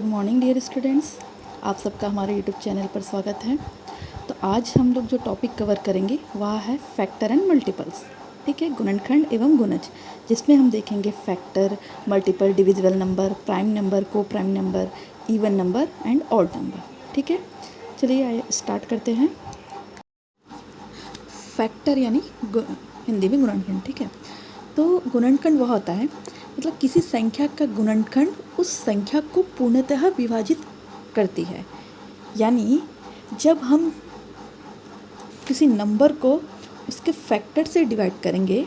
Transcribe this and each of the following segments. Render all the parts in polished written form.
Good morning dear students, आप सबका हमारे यूट्यूब चैनल पर स्वागत है। तो आज हम लोग जो टॉपिक कवर करेंगे वह है फैक्टर एंड मल्टीपल्स। ठीक है, गुणनखंड एवं गुणज, जिसमें हम देखेंगे factor, multiple, divisible number, prime number, coprime number, even number and odd number. ठीक है, चलिए स्टार्ट करते हैं। फैक्टर यानी हिंदी में गुणनखंड। ठीक है, तो गुणनखंड वह होता है मतलब किसी संख्या का गुणनखंड उस संख्या को पूर्णतः विभाजित करती है। यानी जब हम किसी नंबर को उसके फैक्टर से डिवाइड करेंगे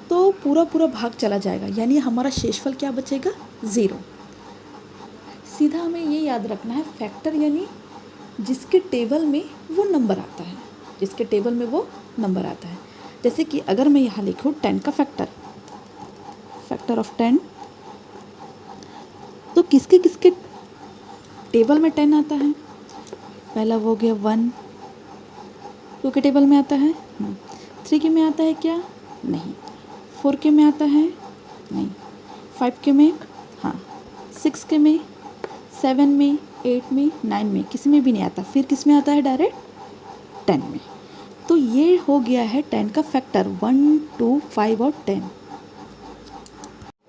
तो पूरा पूरा भाग चला जाएगा, यानी हमारा शेषफल क्या बचेगा? 0। सीधा हमें ये याद रखना है, फैक्टर यानी जिसके टेबल में वो नंबर आता है, जिसके टेबल में वो नंबर आता है। जैसे कि अगर मैं यहाँ लिखूँ 10 का फैक्टर ऑफ 10, तो किसके किसके टेबल में 10 आता है? पहला वो हो गया 1, 2 के टेबल में आता है, 3 के में आता है क्या? नहीं। 4 के में आता है? नहीं। 5 के में? हाँ। 6 के में, 7 में, 8 में, 9 में, किसी में भी नहीं आता। फिर किस में आता है? डायरेक्ट 10 में। तो ये हो गया है 10 का फैक्टर, 1, 2, 5 और 10।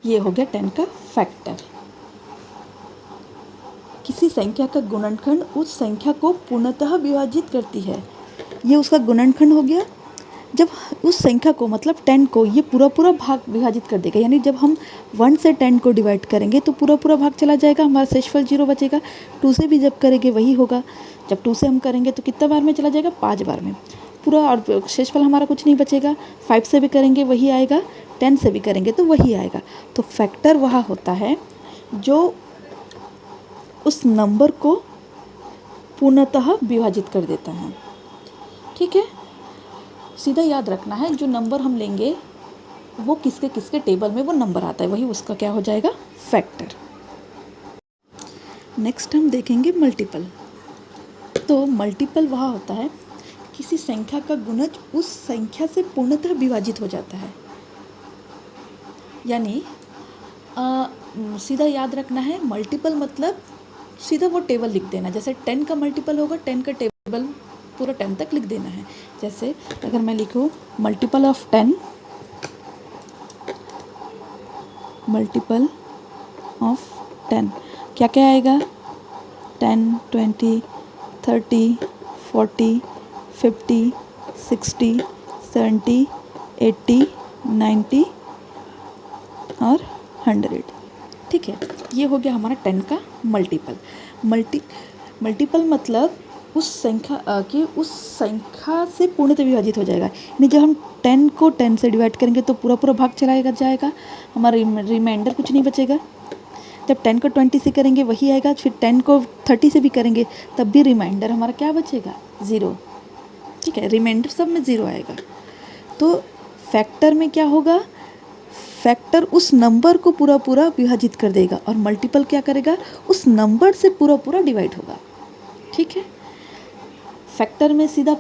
ये हो गया 10 का फैक्टर। किसी संख्या का गुणनखंड उस संख्या को पूर्णतः विभाजित करती है, ये उसका गुणनखंड हो गया। जब उस संख्या को मतलब 10 को ये पूरा पूरा भाग विभाजित कर देगा, यानी जब हम 1 से 10 को डिवाइड करेंगे तो पूरा पूरा भाग चला जाएगा, हमारा शेषफल 0 बचेगा। 2 से भी जब करेंगे वही होगा। जब 2 से हम करेंगे तो कितना बार में चला जाएगा? 5 बार में पूरा, और शेषफल हमारा कुछ नहीं बचेगा। 5 से भी करेंगे वही आएगा, 10 से भी करेंगे तो वही आएगा। तो फैक्टर वह होता है जो उस नंबर को पूर्णतः विभाजित कर देता है। ठीक है, सीधा याद रखना है, जो नंबर हम लेंगे वो किसके किसके टेबल में वो नंबर आता है, वही उसका क्या हो जाएगा? फैक्टर। नेक्स्ट हम देखेंगे मल्टीपल। तो मल्टीपल वह होता है किसी संख्या का गुणज उस संख्या से पूर्णतः विभाजित हो जाता है। यानी सीधा याद रखना है, मल्टीपल मतलब सीधा वो टेबल लिख देना। जैसे 10 का मल्टीपल होगा, 10 का टेबल पूरा 10 तक लिख देना है। जैसे अगर मैं लिखूँ मल्टीपल ऑफ 10, मल्टीपल ऑफ 10 क्या क्या आएगा? 10, 20, 30, 40, 50, 60, 70, 80, 90 और 100। ठीक है, ये हो गया हमारा 10 का मल्टीपल। मल्टीपल मतलब उस संख्या से पूर्णतः विभाजित हो जाएगा। यानी जब हम 10 को 10 से डिवाइड करेंगे तो पूरा पूरा भाग चलाएगा जाएगा, हमारा रिमाइंडर कुछ नहीं बचेगा। जब 10 को 20 से करेंगे वही आएगा, फिर 10 को 30 से भी करेंगे तब भी रिमाइंडर हमारा क्या बचेगा? 0। ठीक है, रिमाइंडर सब में 0 आएगा। तो फैक्टर में क्या होगा? फैक्टर उस नंबर को पूरा पूरा विभाजित कर देगा, और मल्टीपल क्या करेगा? उस नंबर से पूरा पूरा डिवाइड होगा। ठीक है, फैक्टर में सीधा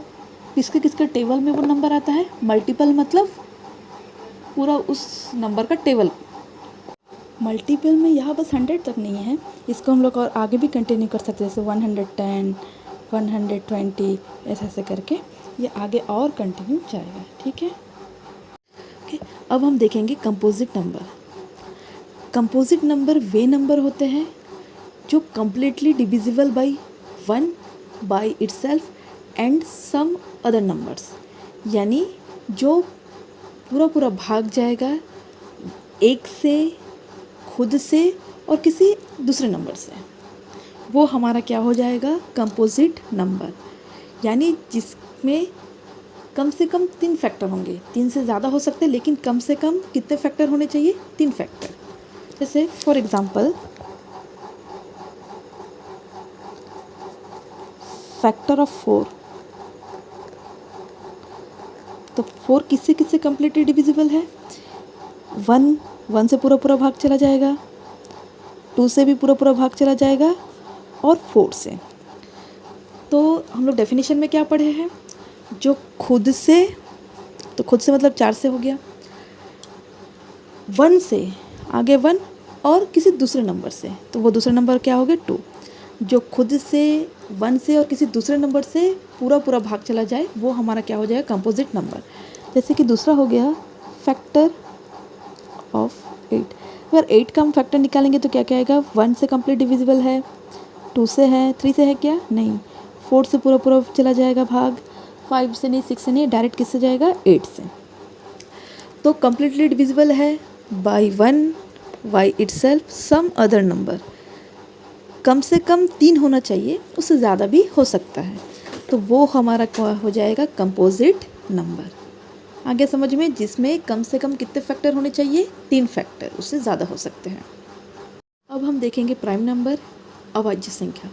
किसके किसके टेबल में वो नंबर आता है, मल्टीपल मतलब पूरा उस नंबर का टेबल। मल्टीपल में यहाँ बस 100 तक नहीं है, इसको हम लोग और आगे भी कंटिन्यू कर सकते हैं, जैसे 110, 120, ऐसे करके ये आगे और कंटिन्यू जाएगा। ठीक है, अब हम देखेंगे कंपोजिट नंबर। कंपोजिट नंबर वे नंबर होते हैं जो completely divisible by 1 by itself and some other numbers, यानी जो पूरा पूरा भाग जाएगा एक से, खुद से और किसी दूसरे नंबर से, वो हमारा क्या हो जाएगा? Composite number. यानी जिसमें कम से कम 3 फैक्टर होंगे, 3 से ज़्यादा हो सकते हैं, लेकिन कम से कम कितने फैक्टर होने चाहिए? 3 फैक्टर। जैसे फॉर एग्जांपल फैक्टर ऑफ 4, तो 4 किससे किससे कम्प्लीटली डिविजिबल है? 1 से पूरा पूरा भाग चला जाएगा, 2 से भी पूरा पूरा भाग चला जाएगा, और 4 से। तो हम लोग डेफिनेशन में क्या पढ़े हैं? जो खुद से, तो खुद से मतलब 4 से हो गया, 1 से आगे 1 और किसी दूसरे नंबर से, तो वो दूसरा नंबर क्या हो गया 2। जो खुद से 1 से और किसी दूसरे नंबर से पूरा पूरा भाग चला जाए वो हमारा क्या हो जाएगा कंपोजिट नंबर। जैसे कि दूसरा हो गया फैक्टर ऑफ 8। अगर 8 का हम फैक्टर निकालेंगे तो क्या क्या आएगा, 1 से कंप्लीट डिविजिबल है, 2 से है, 3 से है क्या नहीं, 4 से पूरा पूरा चला जाएगा भाग, 5 से नहीं, 6 से नहीं, डायरेक्ट किससे जाएगा 8 से। तो कम्प्लीटली डिविजिबल है by 1 by itself some other number. कम से कम 3 होना चाहिए, उससे ज़्यादा भी हो सकता है, तो वो हमारा क्या हो जाएगा कंपोजिट नंबर। आगे समझ में, जिसमें कम से कम कितने फैक्टर होने चाहिए, 3 फैक्टर, उससे ज़्यादा हो सकते हैं। अब हम देखेंगे प्राइम नंबर, अभाज्य संख्या।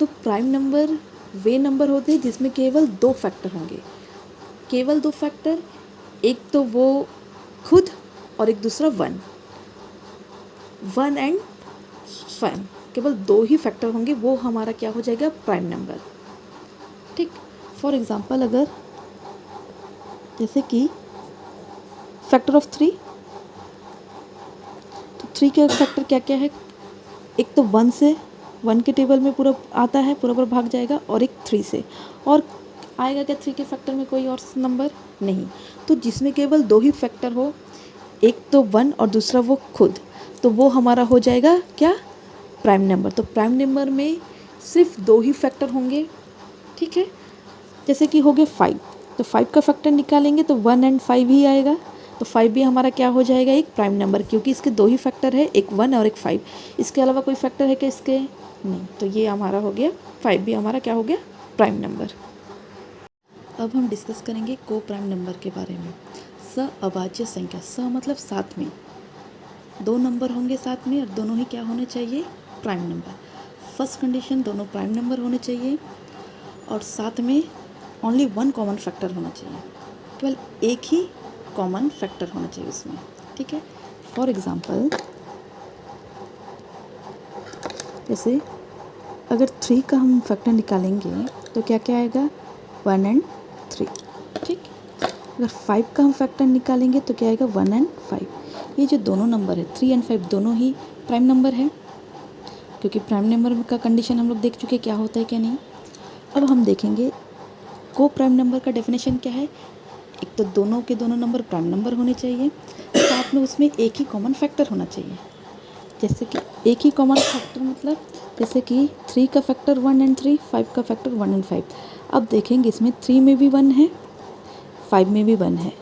तो प्राइम नंबर वे नंबर होते हैं जिसमें केवल 2 फैक्टर होंगे, केवल 2 फैक्टर, एक तो वो खुद और एक दूसरा 1 एंड 5, केवल 2 ही फैक्टर होंगे, वो हमारा क्या हो जाएगा प्राइम नंबर। ठीक, फॉर एग्जांपल अगर जैसे कि फैक्टर ऑफ 3, तो 3 के फैक्टर क्या क्या है, एक तो 1 से, 1 के टेबल में पूरा आता है, पूरा पूरा भाग जाएगा, और एक 3 से, और आएगा क्या 3 के फैक्टर में कोई और नंबर नहीं। तो जिसमें केवल 2 ही फैक्टर हो, एक तो 1 और दूसरा वो खुद, तो वो हमारा हो जाएगा क्या प्राइम नंबर। तो प्राइम नंबर में सिर्फ 2 ही फैक्टर होंगे। ठीक है, जैसे कि हो गया 5, तो 5 का फैक्टर निकालेंगे तो 1 एंड 5 ही आएगा, तो 5 भी हमारा क्या हो जाएगा एक प्राइम नंबर, क्योंकि इसके 2 ही फैक्टर है, एक 1 और एक 5। इसके अलावा कोई फैक्टर है क्या इसके, नहीं, तो ये हमारा हो गया 5 भी हमारा क्या हो गया प्राइम नंबर। अब हम डिस्कस करेंगे को प्राइम नंबर के बारे में। स अभाज्य संख्या, स मतलब साथ में 2 नंबर होंगे साथ में, और दोनों ही क्या होने चाहिए प्राइम नंबर। फर्स्ट कंडीशन दोनों प्राइम नंबर होने चाहिए, और साथ में ओनली 1 कॉमन फैक्टर होना चाहिए, केवल एक ही कॉमन फैक्टर होना चाहिए उसमें। ठीक है, फॉर एग्जांपल जैसे अगर 3 का हम फैक्टर निकालेंगे तो क्या क्या आएगा 1 एंड 3। ठीक, अगर 5 का हम फैक्टर निकालेंगे तो क्या आएगा 1 एंड 5। ये जो दोनों नंबर है 3 एंड 5 दोनों ही प्राइम नंबर है, क्योंकि प्राइम नंबर का कंडीशन हम लोग देख चुके क्या होता है क्या नहीं। अब हम देखेंगे को प्राइम नंबर का डेफिनेशन क्या है। एक तो दोनों के दोनों नंबर प्राइम नंबर होने चाहिए, साथ में उसमें एक ही कॉमन फैक्टर होना चाहिए। जैसे कि एक ही कॉमन फैक्टर मतलब जैसे कि 3 का फैक्टर 1 एंड 3, 5 का फैक्टर 1 एंड 5। अब देखेंगे इसमें 3 में भी 1 है, 5 में भी 1 है,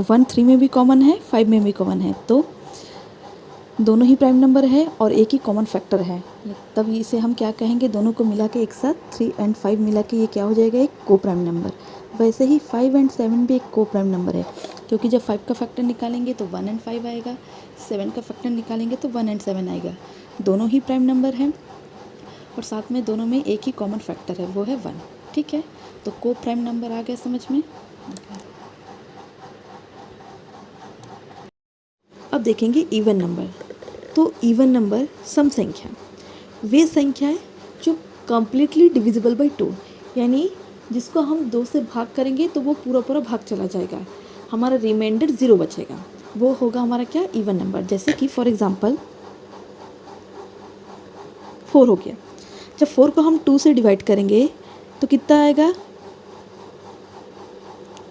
1 3 में भी कॉमन है, 5 में भी कॉमन है, तो दोनों ही प्राइम नंबर है और एक ही कॉमन फैक्टर है, तब इसे हम क्या कहेंगे, दोनों को मिला के एक साथ 3 एंड 5 मिला के ये क्या हो जाएगा एक को प्राइम नंबर। वैसे ही 5 एंड 7 भी एक को प्राइम नंबर है, क्योंकि जब 5 का फैक्टर निकालेंगे तो 1 एंड 5 आएगा, 7 का फैक्टर निकालेंगे तो 1 एंड 7 आएगा। दोनों ही प्राइम नंबर हैं और साथ में दोनों में एक ही कॉमन फैक्टर है, वो है 1। ठीक है, तो को प्राइम नंबर आ गया समझ में। अब देखेंगे इवन नंबर। तो इवन नंबर सम संख्या वे संख्या है जो कम्प्लीटली डिविजिबल बाई 2, यानी जिसको हम 2 से भाग करेंगे तो वो पूरा पूरा भाग चला जाएगा, हमारा रिमाइंडर 0 बचेगा, वो होगा हमारा क्या इवन नंबर। जैसे कि फॉर एग्जांपल 4 हो गया, जब 4 को हम 2 से डिवाइड करेंगे तो कितना आएगा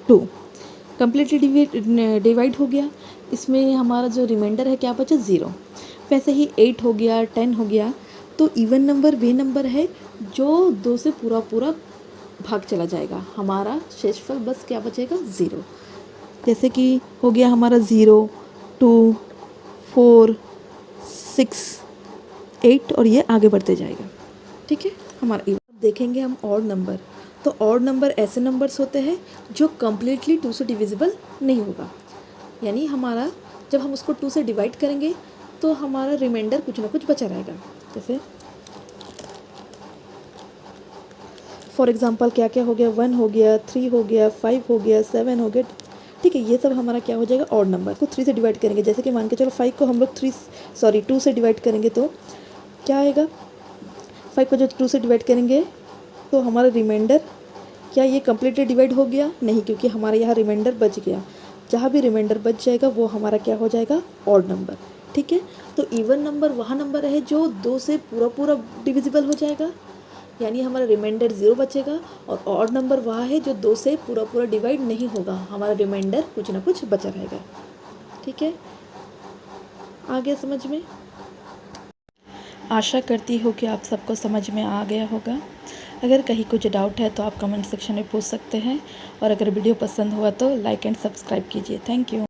2, कम्प्लीटली डिवाइड हो गया, इसमें हमारा जो रिमाइंडर है क्या बचा 0। वैसे ही 8 हो गया, 10 हो गया, तो इवन नंबर वे नंबर है जो 2 से पूरा पूरा भाग चला जाएगा, हमारा शेषफल बस क्या बचेगा 0। जैसे कि हो गया हमारा 0, 2, 4, 6, 8 और ये आगे बढ़ते जाएगा। ठीक है, हमारा इवन। देखेंगे हम ऑड नंबर। तो ऑड नंबर ऐसे नंबर्स होते हैं जो कम्प्लीटली 2 से डिविजिबल नहीं होगा, यानी हमारा जब हम उसको 2 से डिवाइड करेंगे तो हमारा रिमाइंडर कुछ ना कुछ बचा रहेगा। जैसे फॉर एग्जांपल क्या क्या हो गया 1 हो गया, 3 हो गया, 5 हो गया, 7 हो गया। ठीक है, ये सब हमारा क्या हो जाएगा ऑड नंबर को 3 से डिवाइड करेंगे। जैसे कि मान के चलो 5 को हम लोग 2 से डिवाइड करेंगे तो क्या आएगा, 5 को जो 2 से डिवाइड करेंगे तो हमारा रिमाइंडर क्या ये कम्प्लीटली डिवाइड हो गया नहीं, क्योंकि हमारे यहाँ रिमाइंडर बच गया। जहाँ भी रिमाइंडर बच जाएगा वो हमारा क्या हो जाएगा ऑड नंबर। ठीक है। तो इवन नंबर वहाँ नंबर है जो 2 से पूरा पूरा डिविजिबल हो जाएगा, यानी हमारा रिमाइंडर 0 बचेगा। और ऑड नंबर वहाँ है जो 2 से पूरा पूरा डिवाइड नहीं होगा, हमारा रिमाइंडर कुछ ना कुछ बचा रहेगा। ठीक है, आ गया समझ में? आशा करती हूँ कि आप सबको समझ में आ गया होगा। अगर कहीं कुछ डाउट है तो आप कमेंट सेक्शन में पूछ सकते हैं, और अगर वीडियो पसंद हुआ तो लाइक एंड सब्सक्राइब कीजिए। Thank you.